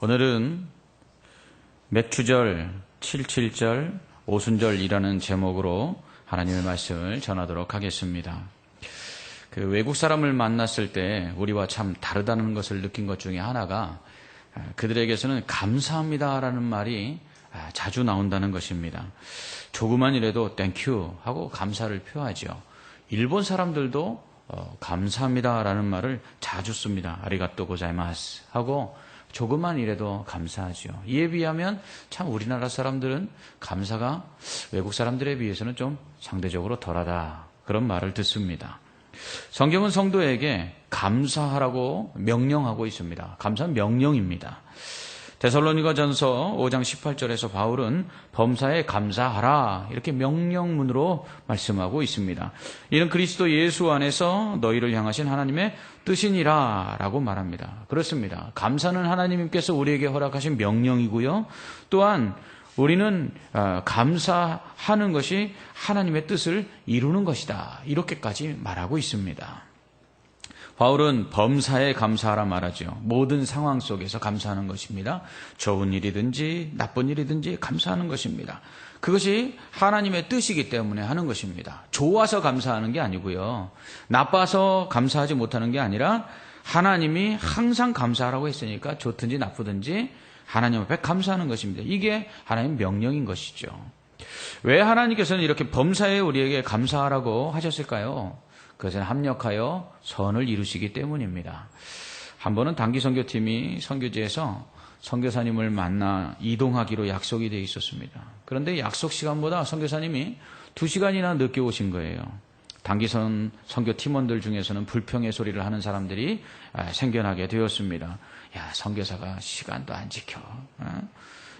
오늘은 맥추절, 77절, 오순절이라는 제목으로 하나님의 말씀을 전하도록 하겠습니다. 그 외국 사람을 만났을 때 우리와 참 다르다는 것을 느낀 것 중에 하나가 그들에게서는 감사합니다라는 말이 자주 나온다는 것입니다. 조그만 일에도 땡큐 하고 감사를 표하죠. 일본 사람들도 감사합니다라는 말을 자주 씁니다. 아리가또 고자이마스 하고 조그만 일에도 감사하죠. 이에 비하면 참 우리나라 사람들은 감사가 외국 사람들에 비해서는 좀 상대적으로 덜하다, 그런 말을 듣습니다. 성경은 성도에게 감사하라고 명령하고 있습니다. 감사는 명령입니다. 데살로니가전서 5장 18절에서 바울은 범사에 감사하라 이렇게 명령문으로 말씀하고 있습니다. 이는 그리스도 예수 안에서 너희를 향하신 하나님의 뜻이니라 라고 말합니다. 그렇습니다. 감사는 하나님께서 우리에게 허락하신 명령이고요. 또한 우리는 감사하는 것이 하나님의 뜻을 이루는 것이다, 이렇게까지 말하고 있습니다. 바울은 범사에 감사하라 말하죠. 모든 상황 속에서 감사하는 것입니다. 좋은 일이든지 나쁜 일이든지 감사하는 것입니다. 그것이 하나님의 뜻이기 때문에 하는 것입니다. 좋아서 감사하는 게 아니고요. 나빠서 감사하지 못하는 게 아니라 하나님이 항상 감사하라고 했으니까 좋든지 나쁘든지 하나님 앞에 감사하는 것입니다. 이게 하나님의 명령인 것이죠. 왜 하나님께서는 이렇게 범사에 우리에게 감사하라고 하셨을까요? 그것은 합력하여 선을 이루시기 때문입니다. 한 번은 단기 선교팀이 선교지에서 선교사님을 만나 이동하기로 약속이 되어 있었습니다. 그런데 약속 시간보다 선교사님이 2시간이나 늦게 오신 거예요. 단기선 선교팀원들 중에서는 불평의 소리를 하는 사람들이 생겨나게 되었습니다. 야, 선교사가 시간도 안 지켜.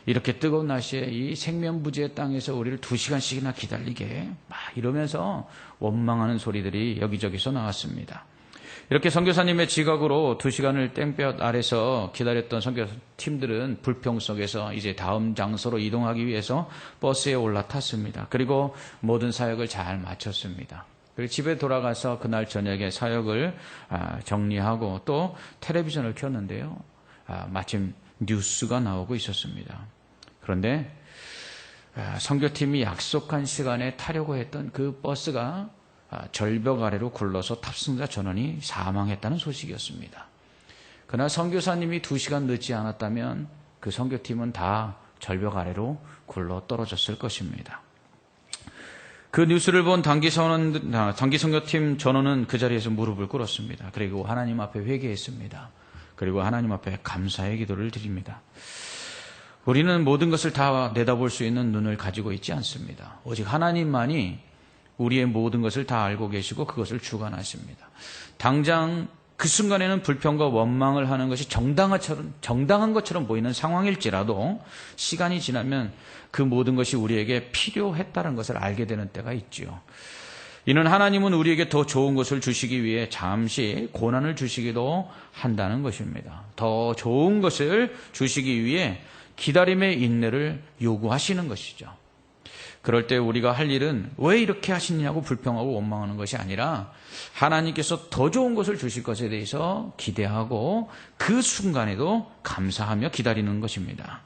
이렇게 뜨거운 날씨에 이 생면부지의 땅에서 우리를 2시간씩이나 기다리게, 막 이러면서 원망하는 소리들이 여기저기서 나왔습니다. 이렇게 선교사님의 지각으로 2시간을 땡볕 아래서 기다렸던 선교팀들은 불평 속에서 이제 다음 장소로 이동하기 위해서 버스에 올라탔습니다. 그리고 모든 사역을 잘 마쳤습니다. 그리고 집에 돌아가서 그날 저녁에 사역을 정리하고 또 텔레비전을 켰는데요. 마침 뉴스가 나오고 있었습니다. 그런데 선교팀이 약속한 시간에 타려고 했던 그 버스가 절벽 아래로 굴러서 탑승자 전원이 사망했다는 소식이었습니다. 그날 선교사님이 2시간 늦지 않았다면 그 선교팀은 다 절벽 아래로 굴러 떨어졌을 것입니다. 그 뉴스를 본 단기 선교팀 전원은 그 자리에서 무릎을 꿇었습니다. 그리고 하나님 앞에 회개했습니다. 그리고 하나님 앞에 감사의 기도를 드립니다. 우리는 모든 것을 다 내다볼 수 있는 눈을 가지고 있지 않습니다. 오직 하나님만이 우리의 모든 것을 다 알고 계시고 그것을 주관하십니다. 당장 그 순간에는 불평과 원망을 하는 것이 정당한 것처럼 보이는 상황일지라도 시간이 지나면 그 모든 것이 우리에게 필요했다는 것을 알게 되는 때가 있죠. 이는 하나님은 우리에게 더 좋은 것을 주시기 위해 잠시 고난을 주시기도 한다는 것입니다. 더 좋은 것을 주시기 위해 기다림의 인내를 요구하시는 것이죠. 그럴 때 우리가 할 일은 왜 이렇게 하시냐고 불평하고 원망하는 것이 아니라 하나님께서 더 좋은 것을 주실 것에 대해서 기대하고 그 순간에도 감사하며 기다리는 것입니다.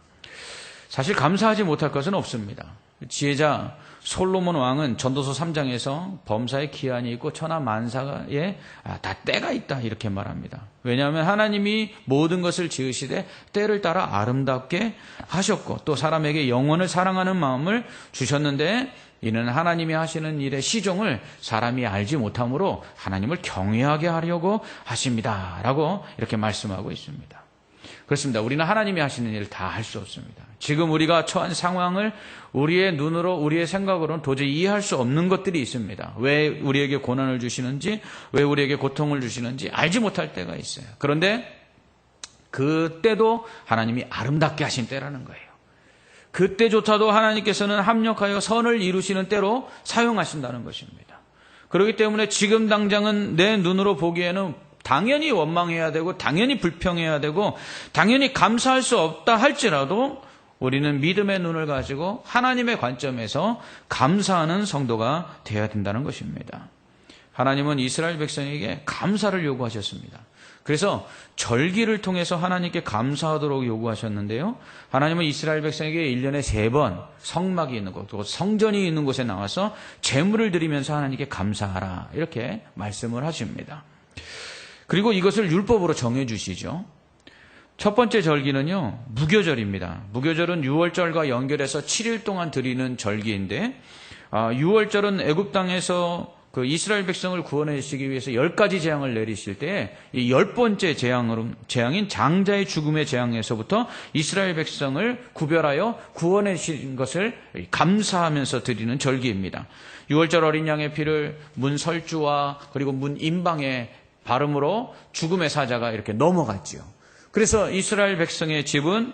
사실 감사하지 못할 것은 없습니다. 지혜자 솔로몬 왕은 전도서 3장에서 범사에 기한이 있고 천하 만사에 다 때가 있다 이렇게 말합니다. 왜냐하면 하나님이 모든 것을 지으시되 때를 따라 아름답게 하셨고 또 사람에게 영원을 사랑하는 마음을 주셨는데 이는 하나님이 하시는 일의 시종을 사람이 알지 못하므로 하나님을 경외하게 하려고 하십니다 라고 이렇게 말씀하고 있습니다. 그렇습니다. 우리는 하나님이 하시는 일을 다 할 수 없습니다. 지금 우리가 처한 상황을 우리의 눈으로 우리의 생각으로는 도저히 이해할 수 없는 것들이 있습니다. 왜 우리에게 고난을 주시는지, 왜 우리에게 고통을 주시는지 알지 못할 때가 있어요. 그런데 그때도 하나님이 아름답게 하신 때라는 거예요. 그때조차도 하나님께서는 합력하여 선을 이루시는 때로 사용하신다는 것입니다. 그렇기 때문에 지금 당장은 내 눈으로 보기에는 당연히 원망해야 되고 당연히 불평해야 되고 당연히 감사할 수 없다 할지라도 우리는 믿음의 눈을 가지고 하나님의 관점에서 감사하는 성도가 되어야 된다는 것입니다. 하나님은 이스라엘 백성에게 감사를 요구하셨습니다. 그래서 절기를 통해서 하나님께 감사하도록 요구하셨는데요. 하나님은 이스라엘 백성에게 1년에 3번 성막이 있는 곳, 또 성전이 있는 곳에 나와서 제물을 드리면서 하나님께 감사하라 이렇게 말씀을 하십니다. 그리고 이것을 율법으로 정해 주시죠. 첫 번째 절기는요, 무교절입니다. 무교절은 유월절과 연결해서 7일 동안 드리는 절기인데, 유월절은 애굽 땅에서 그 이스라엘 백성을 구원하시기 위해서 10가지 재앙을 내리실 때 이 10번째 재앙인 장자의 죽음의 재앙에서부터 이스라엘 백성을 구별하여 구원해 주신 것을 감사하면서 드리는 절기입니다. 유월절 어린 양의 피를 문 설주와 그리고 문 임방에 바름으로 죽음의 사자가 이렇게 넘어갔지요. 그래서 이스라엘 백성의 집은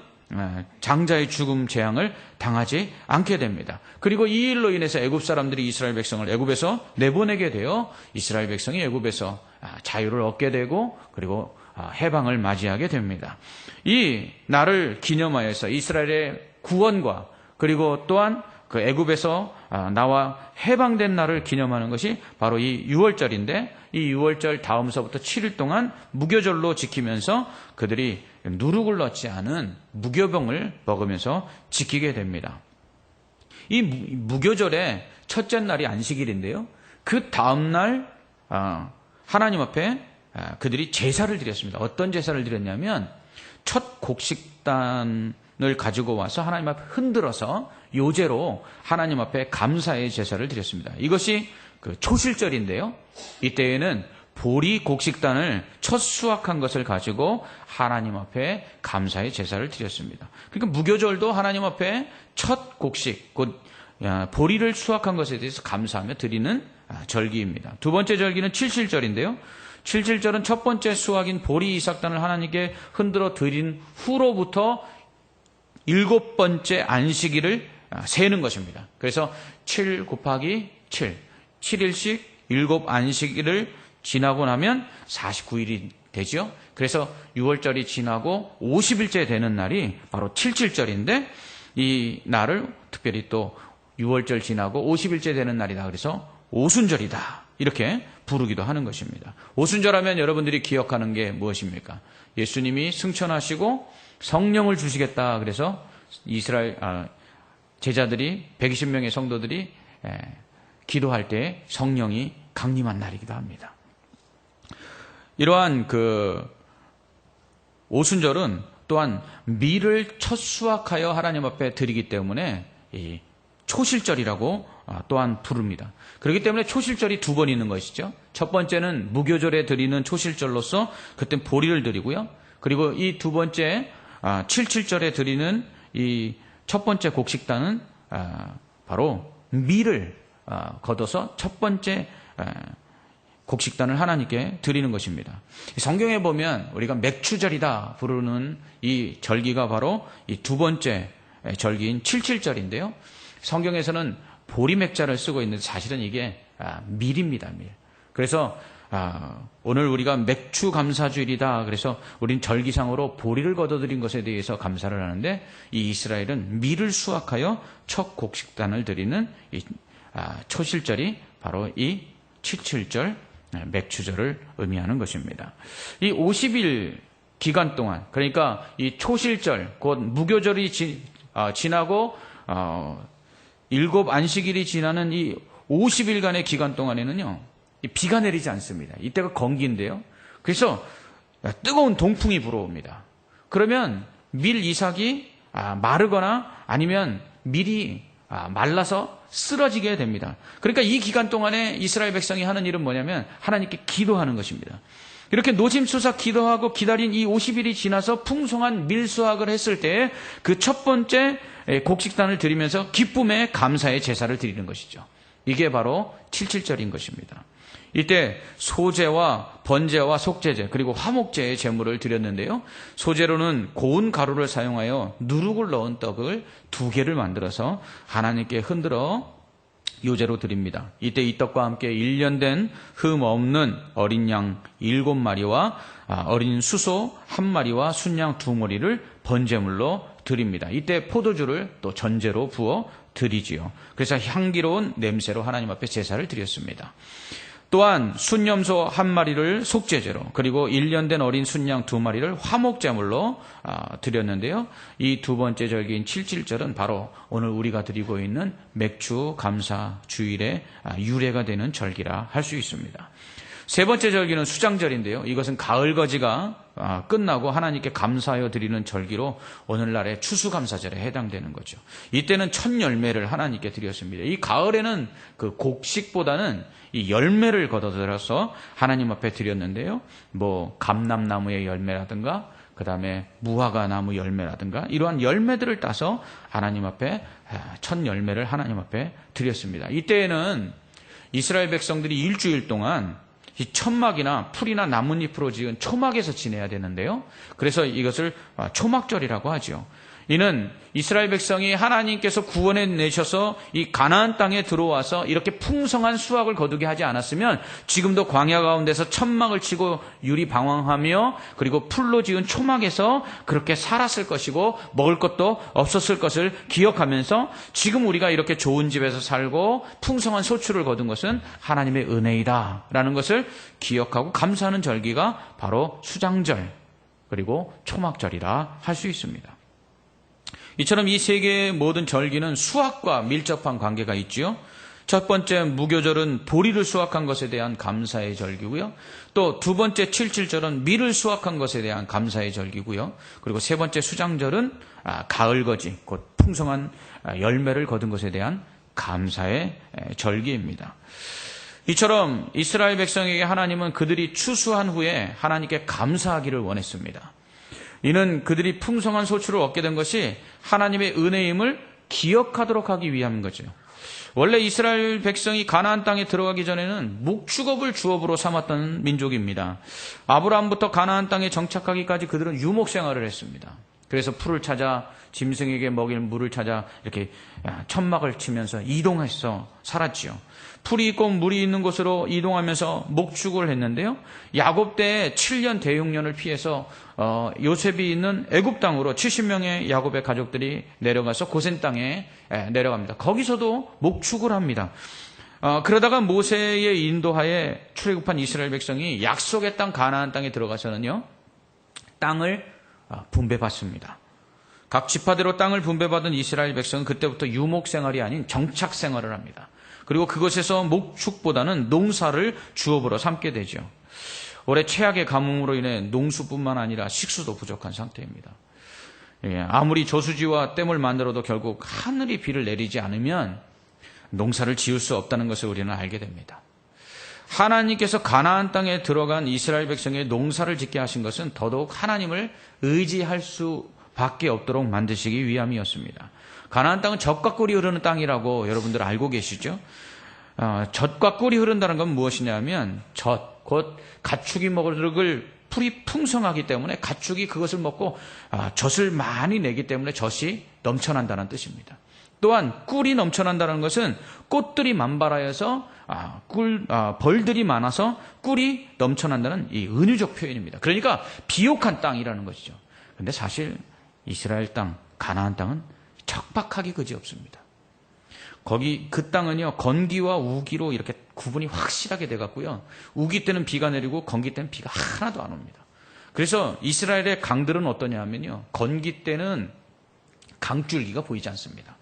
장자의 죽음 재앙을 당하지 않게 됩니다. 그리고 이 일로 인해서 애굽 사람들이 이스라엘 백성을 애굽에서 내보내게 되어 이스라엘 백성이 애굽에서 자유를 얻게 되고 그리고 해방을 맞이하게 됩니다. 이 날을 기념하여서 이스라엘의 구원과 그리고 또한 그 애굽에서 나와 해방된 날을 기념하는 것이 바로 이 유월절인데, 이 유월절 다음서부터 7일 동안 무교절로 지키면서 그들이 누룩을 넣지 않은 무교병을 먹으면서 지키게 됩니다. 이 무교절의 첫째 날이 안식일인데요. 그 다음 날 하나님 앞에 그들이 제사를 드렸습니다. 어떤 제사를 드렸냐면 첫 곡식단을 가지고 와서 하나님 앞에 흔들어서 요제로 하나님 앞에 감사의 제사를 드렸습니다. 이것이 그 초실절인데요. 이때에는 보리 곡식단을 첫 수확한 것을 가지고 하나님 앞에 감사의 제사를 드렸습니다. 그러니까 무교절도 하나님 앞에 첫 곡식, 곧 보리를 수확한 것에 대해서 감사하며 드리는 절기입니다. 두 번째 절기는 칠칠절인데요. 칠칠절은 첫 번째 수확인 보리 이삭단을 하나님께 흔들어 드린 후로부터 7번째 안식일을 세는 것입니다. 그래서 7 곱하기 7, 7일씩 7 안식일을 지나고 나면 49일이 되죠. 그래서 6월절이 지나고 50일째 되는 날이 바로 칠칠절인데, 이 날을 특별히 또 6월절 지나고 50일째 되는 날이다. 그래서 오순절이다. 이렇게 부르기도 하는 것입니다. 오순절하면 여러분들이 기억하는 게 무엇입니까? 예수님이 승천하시고 성령을 주시겠다. 그래서 이스라엘 제자들이 120명의 성도들이 기도할 때 성령이 강림한 날이기도 합니다. 이러한 그 오순절은 또한 밀을 첫 수확하여 하나님 앞에 드리기 때문에 이 초실절이라고 또한 부릅니다. 그렇기 때문에 초실절이 2번 있는 것이죠. 첫 번째는 무교절에 드리는 초실절로서 그때 보리를 드리고요. 그리고 이 두 번째 칠칠절에 드리는 이 첫 번째 곡식단은 바로 밀을 걷어서 첫 번째 곡식단을 하나님께 드리는 것입니다. 성경에 보면 우리가 맥추절이다 부르는 이 절기가 바로 이 두 번째 절기인 칠칠절인데요. 성경에서는 보리맥자를 쓰고 있는데 사실은 이게 밀입니다. 밀. 그래서 오늘 우리가 맥추 감사주일이다. 그래서 우린 절기상으로 보리를 걷어들인 것에 대해서 감사를 하는데, 이 이스라엘은 밀을 수확하여 첫 곡식단을 드리는 이 초실절이 바로 이 칠칠절 맥추절을 의미하는 것입니다. 이 50일 기간 동안, 그러니까 이 초실절 곧 무교절이 지나고 7 안식일이 지나는 이 50일간의 기간 동안에는요, 비가 내리지 않습니다. 이때가 건기인데요. 그래서 뜨거운 동풍이 불어옵니다. 그러면 밀 이삭이 마르거나 아니면 밀이 말라서 쓰러지게 됩니다. 그러니까 이 기간 동안에 이스라엘 백성이 하는 일은 뭐냐면 하나님께 기도하는 것입니다. 이렇게 노심초사 기도하고 기다린 이 50일이 지나서 풍성한 밀수확을 했을 때 그 첫 번째 곡식단을 드리면서 기쁨의 감사의 제사를 드리는 것이죠. 이게 바로 칠칠절인 것입니다. 이때 소제와 번제와 속제제 그리고 화목제의 제물을 드렸는데요. 소제로는 고운 가루를 사용하여 누룩을 넣은 떡을 2개를 만들어서 하나님께 흔들어 요제로 드립니다. 이때 이 떡과 함께 1년 된 흠 없는 어린 양 7마리와 어린 수소 1마리와 순양 2마리를 번제물로 드립니다. 이때 포도주를 또 전제로 부어 드리지요. 그래서 향기로운 냄새로 하나님 앞에 제사를 드렸습니다. 또한 순염소 1마리를 속죄제로, 그리고 1년 된 어린 순양 2마리를 화목제물로 드렸는데요. 이 두 번째 절기인 칠칠절은 바로 오늘 우리가 드리고 있는 맥주 감사 주일의 유래가 되는 절기라 할 수 있습니다. 세 번째 절기는 수장절인데요. 이것은 가을거지가 끝나고 하나님께 감사하여 드리는 절기로 오늘날의 추수감사절에 해당되는 거죠. 이때는 첫 열매를 하나님께 드렸습니다. 이 가을에는 그 곡식보다는 이 열매를 걷어들여서 하나님 앞에 드렸는데요. 뭐 감람나무의 열매라든가 그 다음에 무화과 나무 열매라든가 이러한 열매들을 따서 하나님 앞에 첫 열매를 하나님 앞에 드렸습니다. 이때에는 이스라엘 백성들이 일주일 동안 이 천막이나 풀이나 나뭇잎으로 지은 초막에서 지내야 되는데요. 그래서 이것을 초막절이라고 하죠. 이는 이스라엘 백성이 하나님께서 구원해 내셔서 이 가나안 땅에 들어와서 이렇게 풍성한 수확을 거두게 하지 않았으면 지금도 광야 가운데서 천막을 치고 유리방황하며 그리고 풀로 지은 초막에서 그렇게 살았을 것이고 먹을 것도 없었을 것을 기억하면서 지금 우리가 이렇게 좋은 집에서 살고 풍성한 소출을 거둔 것은 하나님의 은혜이다라는 것을 기억하고 감사하는 절기가 바로 수장절 그리고 초막절이라 할 수 있습니다. 이처럼 이 세 개의 모든 절기는 수확과 밀접한 관계가 있지요. 첫 번째 무교절은 보리를 수확한 것에 대한 감사의 절기고요. 또 두 번째 칠칠절은 밀을 수확한 것에 대한 감사의 절기고요. 그리고 세 번째 수장절은 가을거지, 곧 풍성한 열매를 거둔 것에 대한 감사의 절기입니다. 이처럼 이스라엘 백성에게 하나님은 그들이 추수한 후에 하나님께 감사하기를 원했습니다. 이는 그들이 풍성한 소출을 얻게 된 것이 하나님의 은혜임을 기억하도록 하기 위함인 거죠. 원래 이스라엘 백성이 가나안 땅에 들어가기 전에는 목축업을 주업으로 삼았던 민족입니다. 아브라함부터 가나안 땅에 정착하기까지 그들은 유목 생활을 했습니다. 그래서 풀을 찾아 짐승에게 먹일 물을 찾아 이렇게 천막을 치면서 이동해서 살았지요. 풀이 있고 물이 있는 곳으로 이동하면서 목축을 했는데요. 야곱 때에 7년 대흉년을 피해서 요셉이 있는 애굽 땅으로 70명의 야곱의 가족들이 내려가서 고센 땅에 내려갑니다. 거기서도 목축을 합니다. 그러다가 모세의 인도하에 출애굽한 이스라엘 백성이 약속의 땅 가나안 땅에 들어가서는요. 땅을 분배받습니다. 각 지파대로 땅을 분배받은 이스라엘 백성은 그때부터 유목 생활이 아닌 정착 생활을 합니다. 그리고 그것에서 목축보다는 농사를 주업으로 삼게 되죠. 올해 최악의 가뭄으로 인해 농수뿐만 아니라 식수도 부족한 상태입니다. 아무리 저수지와 댐을 만들어도 결국 하늘이 비를 내리지 않으면 농사를 지을 수 없다는 것을 우리는 알게 됩니다. 하나님께서 가나안 땅에 들어간 이스라엘 백성의 농사를 짓게 하신 것은 더더욱 하나님을 의지할 수밖에 없도록 만드시기 위함이었습니다. 가나안 땅은 젖과 꿀이 흐르는 땅이라고 여러분들 알고 계시죠? 젖과 꿀이 흐른다는 건 무엇이냐면 젖, 곧 가축이 먹을 풀이 풍성하기 때문에 가축이 그것을 먹고 젖을 많이 내기 때문에 젖이 넘쳐난다는 뜻입니다. 또한 꿀이 넘쳐난다는 것은 꽃들이 만발하여서 벌들이 많아서 꿀이 넘쳐난다는 이 은유적 표현입니다. 그러니까 비옥한 땅이라는 것이죠. 그런데 사실 이스라엘 땅, 가나안 땅은 척박하기 그지없습니다. 그 땅은요 건기와 우기로 이렇게 구분이 확실하게 돼갖고요. 우기 때는 비가 내리고 건기 때는 비가 하나도 안 옵니다. 그래서 이스라엘의 강들은 어떠냐 하면요. 건기 때는 강줄기가 보이지 않습니다.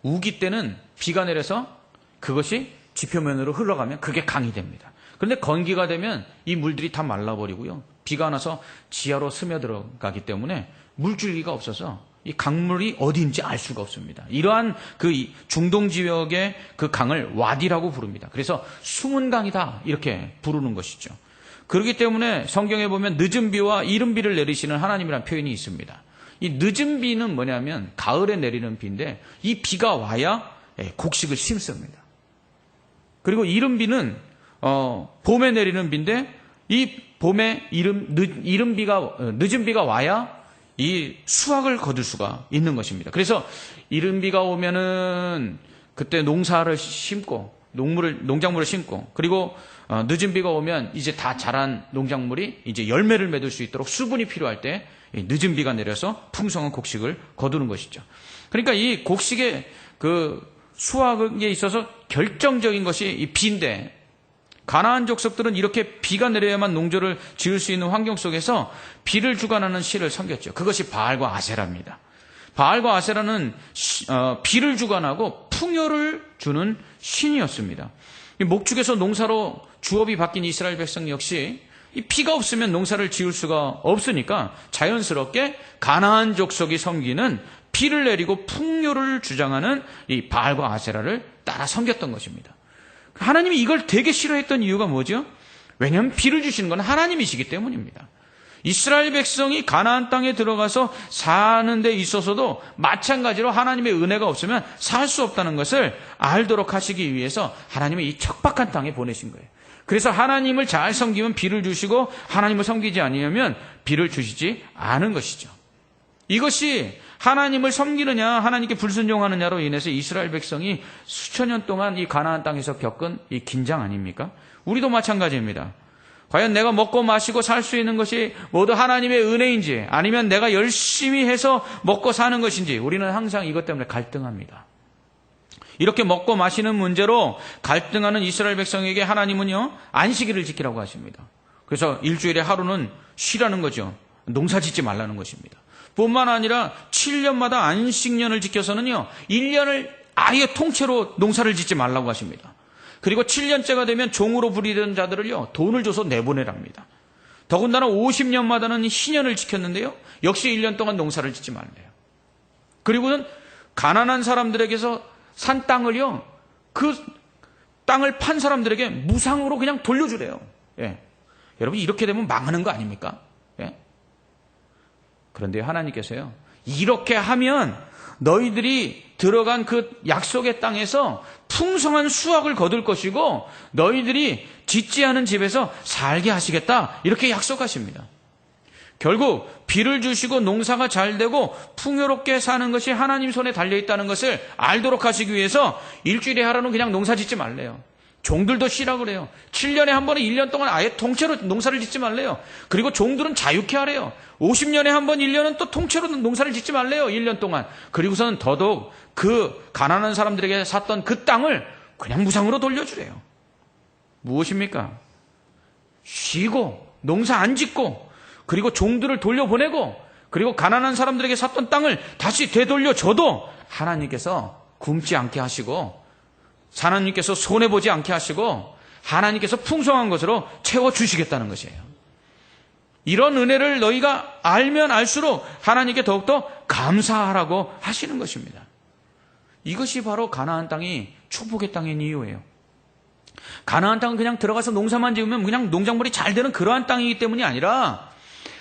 우기 때는 비가 내려서 그것이 지표면으로 흘러가면 그게 강이 됩니다. 그런데 건기가 되면 이 물들이 다 말라버리고요. 비가 나서 지하로 스며들어가기 때문에 물줄기가 없어서 이 강물이 어디인지 알 수가 없습니다. 이러한 그 중동 지역의 그 강을 와디라고 부릅니다. 그래서 숨은 강이다 이렇게 부르는 것이죠. 그렇기 때문에 성경에 보면 늦은 비와 이른 비를 내리시는 하나님이라는 표현이 있습니다. 이 늦은 비는 뭐냐면 가을에 내리는 비인데 이 비가 와야 곡식을 심습니다. 그리고 이른 비는 봄에 내리는 비인데 이 봄에 늦은 비가 와야 이 수확을 거둘 수가 있는 것입니다. 그래서 이른 비가 오면은 그때 농사를 심고 농작물을 심고 그리고 늦은 비가 오면 이제 다 자란 농작물이 이제 열매를 맺을 수 있도록 수분이 필요할 때 늦은 비가 내려서 풍성한 곡식을 거두는 것이죠. 그러니까 이 곡식의 그 수확에 있어서 결정적인 것이 이 비인데 가나안 족속들은 이렇게 비가 내려야만 농조를 지을 수 있는 환경 속에서 비를 주관하는 신을 섬겼죠. 그것이 바알과 아세라입니다. 바알과 아세라는 비를 주관하고 풍요를 주는 신이었습니다. 목축에서 농사로 주업이 바뀐 이스라엘 백성 역시 이 비가 없으면 농사를 지을 수가 없으니까 자연스럽게 가나안 족속이 섬기는 비를 내리고 풍요를 주장하는 이 바알과 아세라를 따라 섬겼던 것입니다. 하나님이 이걸 되게 싫어했던 이유가 뭐죠? 왜냐하면 비를 주시는 건 하나님이시기 때문입니다. 이스라엘 백성이 가나안 땅에 들어가서 사는 데 있어서도 마찬가지로 하나님의 은혜가 없으면 살 수 없다는 것을 알도록 하시기 위해서 하나님이 이 척박한 땅에 보내신 거예요. 그래서 하나님을 잘 섬기면 비를 주시고 하나님을 섬기지 아니하면 비를 주시지 않은 것이죠. 이것이 하나님을 섬기느냐 하나님께 불순종하느냐로 인해서 이스라엘 백성이 수천 년 동안 이 가나안 땅에서 겪은 이 긴장 아닙니까? 우리도 마찬가지입니다. 과연 내가 먹고 마시고 살 수 있는 것이 모두 하나님의 은혜인지 아니면 내가 열심히 해서 먹고 사는 것인지 우리는 항상 이것 때문에 갈등합니다. 이렇게 먹고 마시는 문제로 갈등하는 이스라엘 백성에게 하나님은요, 안식일을 지키라고 하십니다. 그래서 일주일에 하루는 쉬라는 거죠. 농사 짓지 말라는 것입니다. 뿐만 아니라 7년마다 안식년을 지켜서는요, 1년을 아예 통째로 농사를 짓지 말라고 하십니다. 그리고 7년째가 되면 종으로 부리던 자들을요, 돈을 줘서 내보내랍니다. 더군다나 50년마다는 희년을 지켰는데요, 역시 1년 동안 농사를 짓지 말래요. 그리고는 가난한 사람들에게서 산 땅을요, 그 땅을 판 사람들에게 무상으로 그냥 돌려주래요. 예. 여러분, 이렇게 되면 망하는 거 아닙니까? 예. 그런데 하나님께서요, 이렇게 하면 너희들이 들어간 그 약속의 땅에서 풍성한 수확을 거둘 것이고 너희들이 짓지 않은 집에서 살게 하시겠다, 이렇게 약속하십니다. 결국 비를 주시고 농사가 잘 되고 풍요롭게 사는 것이 하나님 손에 달려있다는 것을 알도록 하시기 위해서 일주일에 하루는 그냥 농사 짓지 말래요. 종들도 쉬라고 그래요. 7년에 한 번에 1년 동안 아예 통째로 농사를 짓지 말래요. 그리고 종들은 자유케 하래요. 50년에 한 번 1년은 또 통째로 농사를 짓지 말래요. 1년 동안. 그리고서는 더더욱 그 가난한 사람들에게 샀던 그 땅을 그냥 무상으로 돌려주래요. 무엇입니까? 쉬고 농사 안 짓고 그리고 종들을 돌려보내고 그리고 가난한 사람들에게 샀던 땅을 다시 되돌려줘도 하나님께서 굶지 않게 하시고 하나님께서 손해보지 않게 하시고 하나님께서 풍성한 것으로 채워주시겠다는 것이에요. 이런 은혜를 너희가 알면 알수록 하나님께 더욱더 감사하라고 하시는 것입니다. 이것이 바로 가나안 땅이 축복의 땅인 이유예요. 가나안 땅은 그냥 들어가서 농사만 지으면 그냥 농작물이 잘 되는 그러한 땅이기 때문이 아니라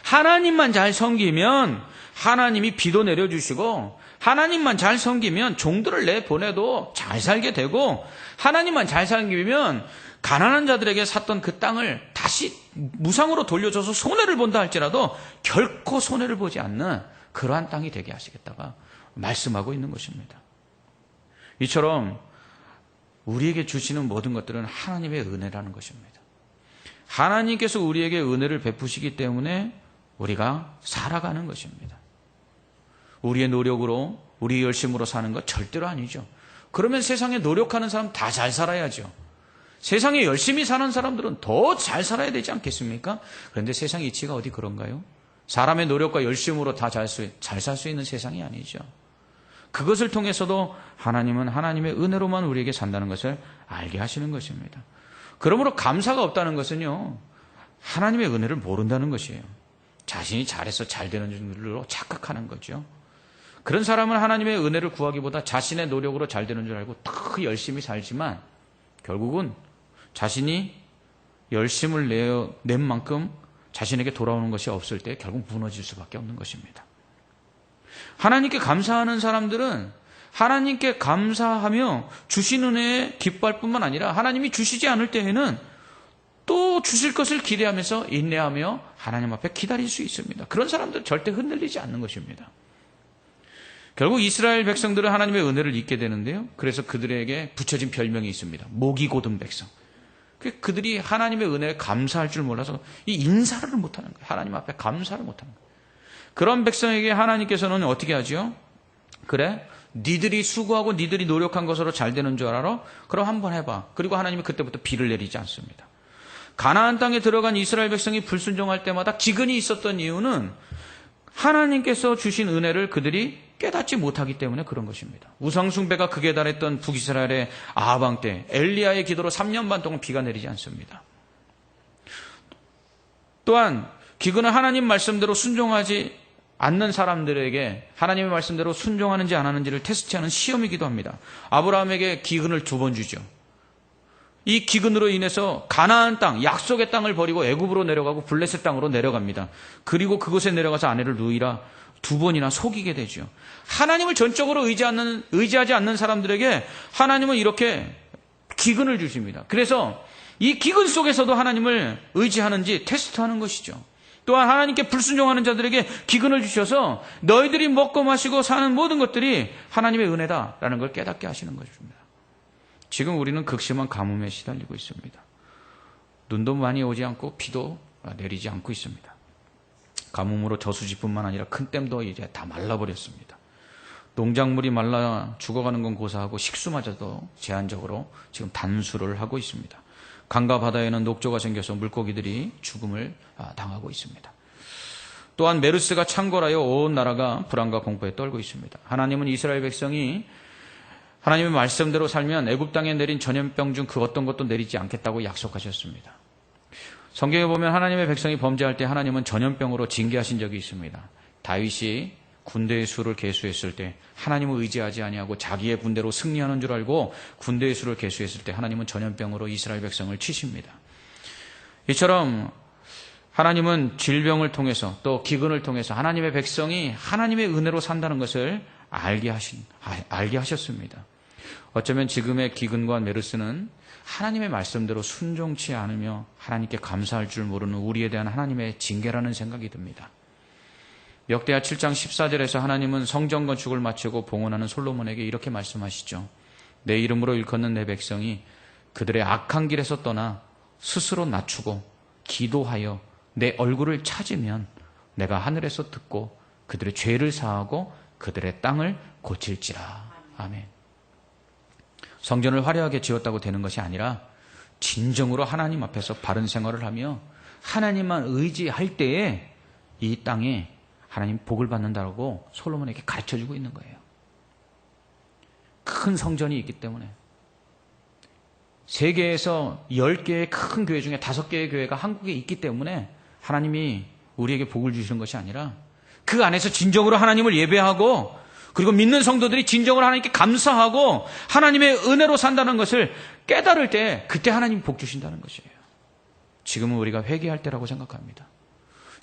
하나님만 잘 섬기면 하나님이 비도 내려주시고 하나님만 잘 섬기면 종들을 내보내도 잘 살게 되고 하나님만 잘 섬기면 가난한 자들에게 샀던 그 땅을 다시 무상으로 돌려줘서 손해를 본다 할지라도 결코 손해를 보지 않는 그러한 땅이 되게 하시겠다가 말씀하고 있는 것입니다. 이처럼 우리에게 주시는 모든 것들은 하나님의 은혜라는 것입니다. 하나님께서 우리에게 은혜를 베푸시기 때문에 우리가 살아가는 것입니다. 우리의 노력으로, 우리의 열심으로 사는 것 절대로 아니죠. 그러면 세상에 노력하는 사람 다 잘 살아야죠. 세상에 열심히 사는 사람들은 더 잘 살아야 되지 않겠습니까? 그런데 세상 이치가 어디 그런가요? 사람의 노력과 열심으로 다 잘 살 수 있는 세상이 아니죠. 그것을 통해서도 하나님은 하나님의 은혜로만 우리에게 산다는 것을 알게 하시는 것입니다. 그러므로 감사가 없다는 것은요, 하나님의 은혜를 모른다는 것이에요. 자신이 잘해서 잘 되는 줄로 착각하는 거죠. 그런 사람은 하나님의 은혜를 구하기보다 자신의 노력으로 잘 되는 줄 알고 더 열심히 살지만 결국은 자신이 열심을 낸 만큼 자신에게 돌아오는 것이 없을 때 결국 무너질 수밖에 없는 것입니다. 하나님께 감사하는 사람들은 하나님께 감사하며 주신 은혜에 기뻐할 뿐만 아니라 하나님이 주시지 않을 때에는 또 주실 것을 기대하면서 인내하며 하나님 앞에 기다릴 수 있습니다. 그런 사람들은 절대 흔들리지 않는 것입니다. 결국 이스라엘 백성들은 하나님의 은혜를 잊게 되는데요. 그래서 그들에게 붙여진 별명이 있습니다. 목이 곧은 백성. 그들이 하나님의 은혜에 감사할 줄 몰라서 이 인사를 못하는 거예요. 하나님 앞에 감사를 못하는 거예요. 그런 백성에게 하나님께서는 어떻게 하죠? 그래? 니들이 수고하고 니들이 노력한 것으로 잘 되는 줄 알아? 그럼 한번 해봐. 그리고 하나님이 그때부터 비를 내리지 않습니다. 가나안 땅에 들어간 이스라엘 백성이 불순종할 때마다 기근이 있었던 이유는 하나님께서 주신 은혜를 그들이 깨닫지 못하기 때문에 그런 것입니다. 우상숭배가 극에 달했던 북이스라엘의 아합 왕 때 엘리야의 기도로 3년 반 동안 비가 내리지 않습니다. 또한 기근은 하나님 말씀대로 순종하지 않는 사람들에게 하나님의 말씀대로 순종하는지 안 하는지를 테스트하는 시험이기도 합니다. 아브라함에게 기근을 2번 주죠. 이 기근으로 인해서 가나안 땅, 약속의 땅을 버리고 애굽으로 내려가고 블레셋 땅으로 내려갑니다. 그리고 그곳에 내려가서 아내를 누이라 2번이나 속이게 되죠. 하나님을 전적으로 의지하지 않는 사람들에게 하나님은 이렇게 기근을 주십니다. 그래서 이 기근 속에서도 하나님을 의지하는지 테스트하는 것이죠. 또한 하나님께 불순종하는 자들에게 기근을 주셔서 너희들이 먹고 마시고 사는 모든 것들이 하나님의 은혜다라는 걸 깨닫게 하시는 것입니다. 지금 우리는 극심한 가뭄에 시달리고 있습니다. 눈도 많이 오지 않고 비도 내리지 않고 있습니다. 가뭄으로 저수지뿐만 아니라 큰 댐도 이제 다 말라버렸습니다. 농작물이 말라 죽어가는 건 고사하고 식수마저도 제한적으로 지금 단수를 하고 있습니다. 강과 바다에는 녹조가 생겨서 물고기들이 죽음을 당하고 있습니다. 또한 메르스가 창궐하여 온 나라가 불안과 공포에 떨고 있습니다. 하나님은 이스라엘 백성이 하나님의 말씀대로 살면 애굽 땅에 내린 전염병 중 그 어떤 것도 내리지 않겠다고 약속하셨습니다. 성경에 보면 하나님의 백성이 범죄할 때 하나님은 전염병으로 징계하신 적이 있습니다. 다윗이 군대의 수를 계수했을 때 하나님을 의지하지 아니하고 자기의 군대로 승리하는 줄 알고 군대의 수를 계수했을 때 하나님은 전염병으로 이스라엘 백성을 치십니다. 이처럼 하나님은 질병을 통해서 또 기근을 통해서 하나님의 백성이 하나님의 은혜로 산다는 것을 알게 하셨습니다. 어쩌면 지금의 기근과 메르스는 하나님의 말씀대로 순종치 않으며 하나님께 감사할 줄 모르는 우리에 대한 하나님의 징계라는 생각이 듭니다. 역대하 7장 14절에서 하나님은 성전 건축을 마치고 봉헌하는 솔로몬에게 이렇게 말씀하시죠. 내 이름으로 일컫는 내 백성이 그들의 악한 길에서 떠나 스스로 낮추고 기도하여 내 얼굴을 찾으면 내가 하늘에서 듣고 그들의 죄를 사하고 그들의 땅을 고칠지라. 아멘. 성전을 화려하게 지었다고 되는 것이 아니라 진정으로 하나님 앞에서 바른 생활을 하며 하나님만 의지할 때에 이 땅에 하나님 복을 받는다고 솔로몬에게 가르쳐주고 있는 거예요. 큰 성전이 있기 때문에 세계에서 10개의 큰 교회 중에 5개의 교회가 한국에 있기 때문에 하나님이 우리에게 복을 주시는 것이 아니라 그 안에서 진정으로 하나님을 예배하고 그리고 믿는 성도들이 진정으로 하나님께 감사하고 하나님의 은혜로 산다는 것을 깨달을 때 그때 하나님 복 주신다는 것이에요. 지금은 우리가 회개할 때라고 생각합니다.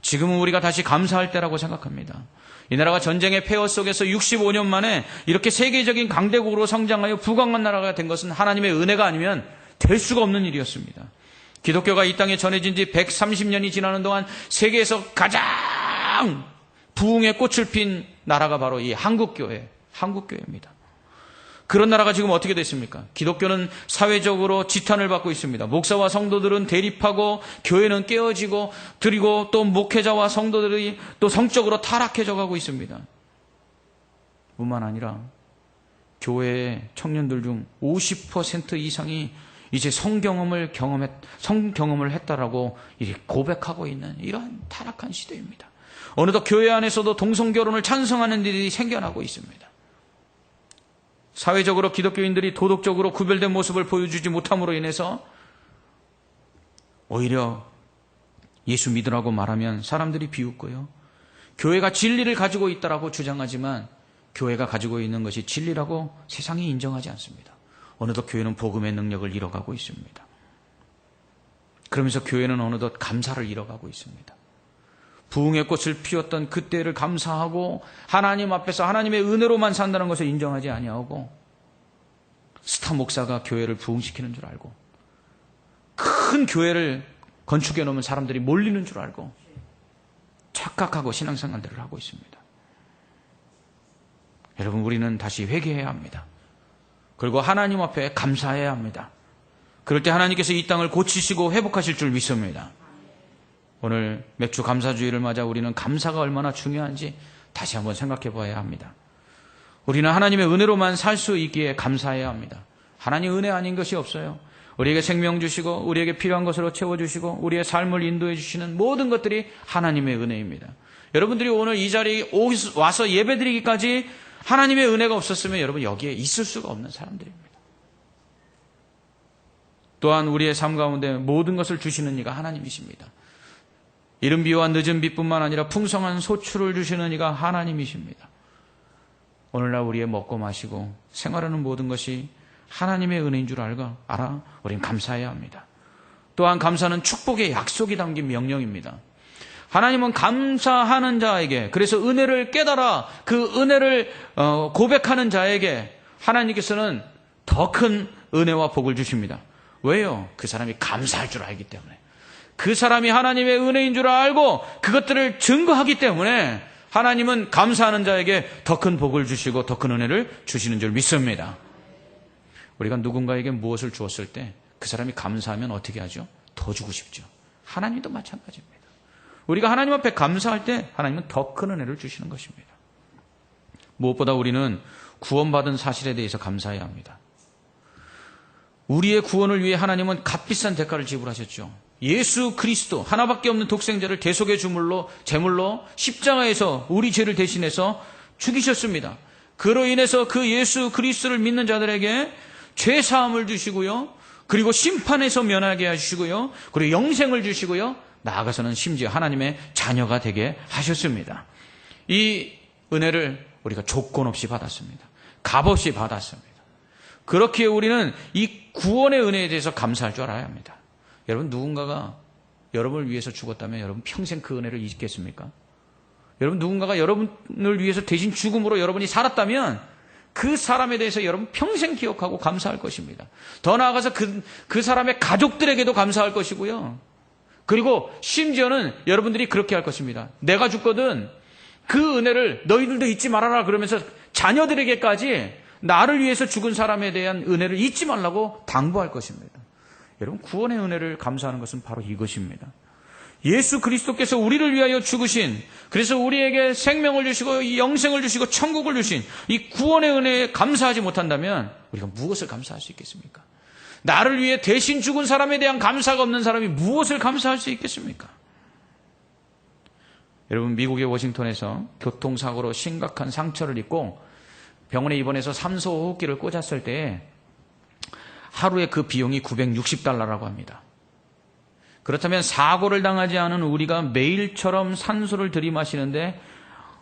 지금은 우리가 다시 감사할 때라고 생각합니다. 이 나라가 전쟁의 폐허 속에서 65년 만에 이렇게 세계적인 강대국으로 성장하여 부강한 나라가 된 것은 하나님의 은혜가 아니면 될 수가 없는 일이었습니다. 기독교가 이 땅에 전해진 지 130년이 지나는 동안 세계에서 가장 부흥의 꽃을 핀 나라가 바로 이 한국교회입니다. 그런 나라가 지금 어떻게 됐습니까? 기독교는 사회적으로 지탄을 받고 있습니다. 목사와 성도들은 대립하고 교회는 깨어지고 그리고 또 목회자와 성도들이 또 성적으로 타락해져 가고 있습니다. 뿐만 아니라 교회의 청년들 중 50% 이상이 이제 성경험을 했다라고 고백하고 있는 이러한 타락한 시대입니다. 어느덧 교회 안에서도 동성결혼을 찬성하는 일이 생겨나고 있습니다. 사회적으로 기독교인들이 도덕적으로 구별된 모습을 보여주지 못함으로 인해서 오히려 예수 믿으라고 말하면 사람들이 비웃고요. 교회가 진리를 가지고 있다라고 주장하지만 교회가 가지고 있는 것이 진리라고 세상이 인정하지 않습니다. 어느덧 교회는 복음의 능력을 잃어가고 있습니다. 그러면서 교회는 어느덧 감사를 잃어가고 있습니다. 부흥의 꽃을 피웠던 그때를 감사하고 하나님 앞에서 하나님의 은혜로만 산다는 것을 인정하지 아니하고 스타 목사가 교회를 부흥시키는 줄 알고 큰 교회를 건축해 놓으면 사람들이 몰리는 줄 알고 착각하고 신앙생활들을 하고 있습니다. 여러분, 우리는 다시 회개해야 합니다. 그리고 하나님 앞에 감사해야 합니다. 그럴 때 하나님께서 이 땅을 고치시고 회복하실 줄 믿습니다. 오늘 맥주 감사주의를 맞아 우리는 감사가 얼마나 중요한지 다시 한번 생각해 봐야 합니다. 우리는 하나님의 은혜로만 살 수 있기에 감사해야 합니다. 하나님 은혜 아닌 것이 없어요. 우리에게 생명 주시고 우리에게 필요한 것으로 채워주시고 우리의 삶을 인도해 주시는 모든 것들이 하나님의 은혜입니다. 여러분들이 오늘 이 자리에 와서 예배드리기까지 하나님의 은혜가 없었으면 여러분 여기에 있을 수가 없는 사람들입니다. 또한 우리의 삶 가운데 모든 것을 주시는 이가 하나님이십니다. 이른 비와 늦은 비뿐만 아니라 풍성한 소출을 주시는 이가 하나님이십니다. 오늘날 우리의 먹고 마시고 생활하는 모든 것이 하나님의 은혜인 줄 알아 우리는 감사해야 합니다. 또한 감사는 축복의 약속이 담긴 명령입니다. 하나님은 감사하는 자에게, 그래서 은혜를 깨달아 그 은혜를 고백하는 자에게 하나님께서는 더 큰 은혜와 복을 주십니다. 왜요? 그 사람이 감사할 줄 알기 때문에. 그 사람이 하나님의 은혜인 줄 알고 그것들을 증거하기 때문에 하나님은 감사하는 자에게 더 큰 복을 주시고 더 큰 은혜를 주시는 줄 믿습니다. 우리가 누군가에게 무엇을 주었을 때 그 사람이 감사하면 어떻게 하죠? 더 주고 싶죠. 하나님도 마찬가지입니다. 우리가 하나님 앞에 감사할 때 하나님은 더 큰 은혜를 주시는 것입니다. 무엇보다 우리는 구원받은 사실에 대해서 감사해야 합니다. 우리의 구원을 위해 하나님은 값비싼 대가를 지불하셨죠. 예수 그리스도 하나밖에 없는 독생자를 대속의 제물로 십자가에서 우리 죄를 대신해서 죽이셨습니다. 그로 인해서 그 예수 그리스도를 믿는 자들에게 죄 사함을 주시고요. 그리고 심판에서 면하게 하시고요. 그리고 영생을 주시고요. 나아가서는 심지어 하나님의 자녀가 되게 하셨습니다. 이 은혜를 우리가 조건 없이 받았습니다. 값없이 받았습니다. 그렇기에 우리는 이 구원의 은혜에 대해서 감사할 줄 알아야 합니다. 여러분, 누군가가 여러분을 위해서 죽었다면 여러분 평생 그 은혜를 잊겠습니까? 여러분, 누군가가 여러분을 위해서 대신 죽음으로 여러분이 살았다면 그 사람에 대해서 여러분 평생 기억하고 감사할 것입니다. 더 나아가서 그 사람의 가족들에게도 감사할 것이고요. 그리고 심지어는 여러분들이 그렇게 할 것입니다. 내가 죽거든 그 은혜를 너희들도 잊지 말아라 그러면서 자녀들에게까지 나를 위해서 죽은 사람에 대한 은혜를 잊지 말라고 당부할 것입니다. 여러분, 구원의 은혜를 감사하는 것은 바로 이것입니다. 예수 그리스도께서 우리를 위하여 죽으신, 그래서 우리에게 생명을 주시고 영생을 주시고 천국을 주신 이 구원의 은혜에 감사하지 못한다면 우리가 무엇을 감사할 수 있겠습니까? 나를 위해 대신 죽은 사람에 대한 감사가 없는 사람이 무엇을 감사할 수 있겠습니까? 여러분, 미국의 워싱턴에서 교통사고로 심각한 상처를 입고 병원에 입원해서 산소호흡기를 꽂았을 때 하루에 그 비용이 $960라고 합니다. 그렇다면 사고를 당하지 않은 우리가 매일처럼 산소를 들이마시는데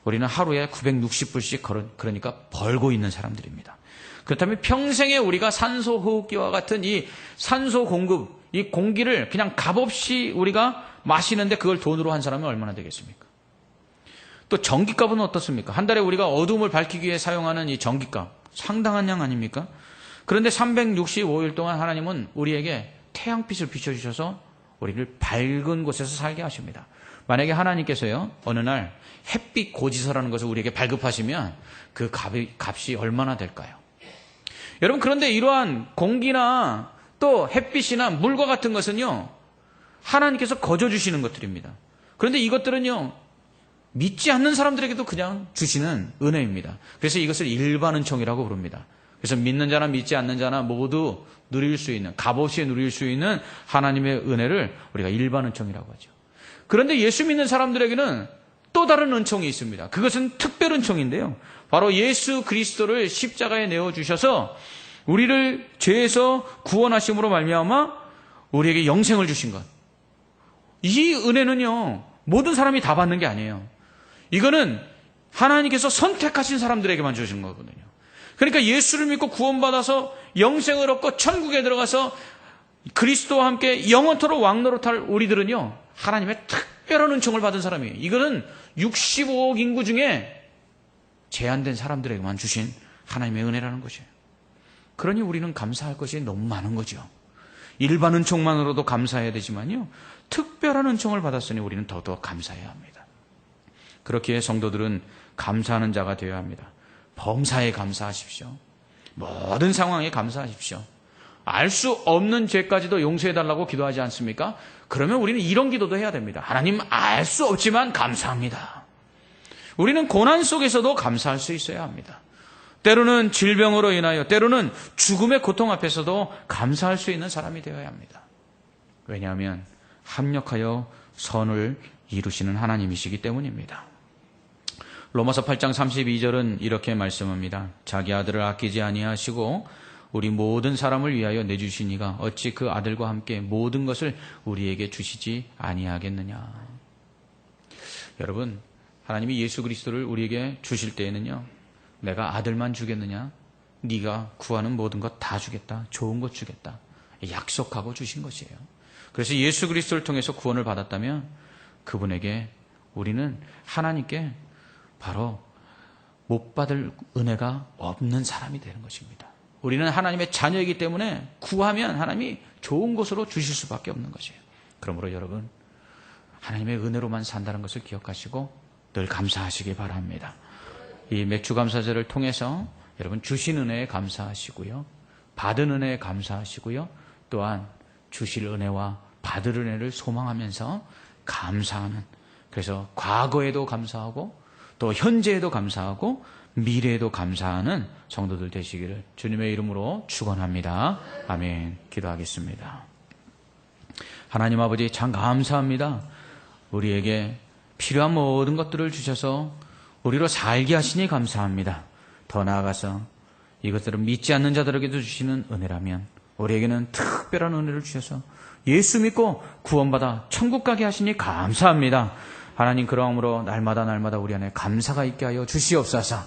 우리는 하루에 $960씩 그러니까 벌고 있는 사람들입니다. 그렇다면 평생에 우리가 산소호흡기와 같은 이 산소 공급, 이 공기를 그냥 값없이 우리가 마시는데 그걸 돈으로 한 사람이 얼마나 되겠습니까? 또 전기값은 어떻습니까? 한 달에 우리가 어둠을 밝히기 위해 사용하는 이 전기값 상당한 양 아닙니까? 그런데 365일 동안 하나님은 우리에게 태양빛을 비춰주셔서 우리를 밝은 곳에서 살게 하십니다. 만약에 하나님께서요 어느 날 햇빛 고지서라는 것을 우리에게 발급하시면 그 값이 얼마나 될까요? 여러분, 그런데 이러한 공기나 또 햇빛이나 물과 같은 것은요 하나님께서 거저 주시는 것들입니다. 그런데 이것들은요 믿지 않는 사람들에게도 그냥 주시는 은혜입니다. 그래서 이것을 일반 은총이라고 부릅니다. 그래서 믿는 자나 믿지 않는 자나 모두 누릴 수 있는, 값없이 누릴 수 있는 하나님의 은혜를 우리가 일반 은총이라고 하죠. 그런데 예수 믿는 사람들에게는 또 다른 은총이 있습니다. 그것은 특별 은총인데요. 바로 예수 그리스도를 십자가에 내어주셔서 우리를 죄에서 구원하심으로 말미암아 우리에게 영생을 주신 것. 이 은혜는요 모든 사람이 다 받는 게 아니에요. 이거는 하나님께서 선택하신 사람들에게만 주신 거거든요. 그러니까 예수를 믿고 구원받아서 영생을 얻고 천국에 들어가서 그리스도와 함께 영원토록 왕노릇할 우리들은요 하나님의 특별한 은총을 받은 사람이에요. 이거는 65억 인구 중에 제한된 사람들에게만 주신 하나님의 은혜라는 것이에요. 그러니 우리는 감사할 것이 너무 많은 거죠. 일반 은총만으로도 감사해야 되지만요 특별한 은총을 받았으니 우리는 더더욱 감사해야 합니다. 그렇기에 성도들은 감사하는 자가 되어야 합니다. 범사에 감사하십시오. 모든 상황에 감사하십시오. 알 수 없는 죄까지도 용서해달라고 기도하지 않습니까? 그러면 우리는 이런 기도도 해야 됩니다. 하나님, 알 수 없지만 감사합니다. 우리는 고난 속에서도 감사할 수 있어야 합니다. 때로는 질병으로 인하여, 때로는 죽음의 고통 앞에서도 감사할 수 있는 사람이 되어야 합니다. 왜냐하면 합력하여 선을 이루시는 하나님이시기 때문입니다. 로마서 8장 32절은 이렇게 말씀합니다. 자기 아들을 아끼지 아니하시고 우리 모든 사람을 위하여 내주시니가 어찌 그 아들과 함께 모든 것을 우리에게 주시지 아니하겠느냐. 여러분, 하나님이 예수 그리스도를 우리에게 주실 때에는요, 내가 아들만 주겠느냐? 네가 구하는 모든 것 다 주겠다. 좋은 것 주겠다. 약속하고 주신 것이에요. 그래서 예수 그리스도를 통해서 구원을 받았다면 그분에게 우리는 하나님께 바로 못 받을 은혜가 없는 사람이 되는 것입니다. 우리는 하나님의 자녀이기 때문에 구하면 하나님이 좋은 것으로 주실 수밖에 없는 것이에요. 그러므로 여러분, 하나님의 은혜로만 산다는 것을 기억하시고 늘 감사하시기 바랍니다. 이 맥주감사절을 통해서 여러분 주신 은혜에 감사하시고요, 받은 은혜에 감사하시고요, 또한 주실 은혜와 받을 은혜를 소망하면서 감사하는, 그래서 과거에도 감사하고 또 현재에도 감사하고 미래에도 감사하는 성도들 되시기를 주님의 이름으로 축원합니다. 아멘. 기도하겠습니다. 하나님 아버지, 참 감사합니다. 우리에게 필요한 모든 것들을 주셔서 우리로 살게 하시니 감사합니다. 더 나아가서 이것들을 믿지 않는 자들에게도 주시는 은혜라면 우리에게는 특별한 은혜를 주셔서 예수 믿고 구원받아 천국 가게 하시니 감사합니다. 하나님, 그러므로 날마다 우리 안에 감사가 있게 하여 주시옵소서.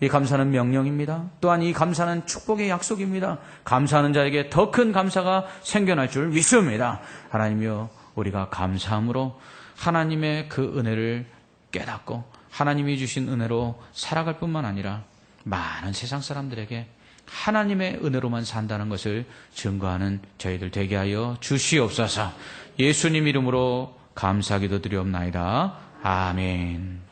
이 감사는 명령입니다. 또한 이 감사는 축복의 약속입니다. 감사하는 자에게 더 큰 감사가 생겨날 줄 믿습니다. 하나님이여, 우리가 감사함으로 하나님의 그 은혜를 깨닫고 하나님이 주신 은혜로 살아갈 뿐만 아니라 많은 세상 사람들에게 하나님의 은혜로만 산다는 것을 증거하는 저희들 되게 하여 주시옵소서. 예수님 이름으로 감사기도 드리옵나이다. 아멘.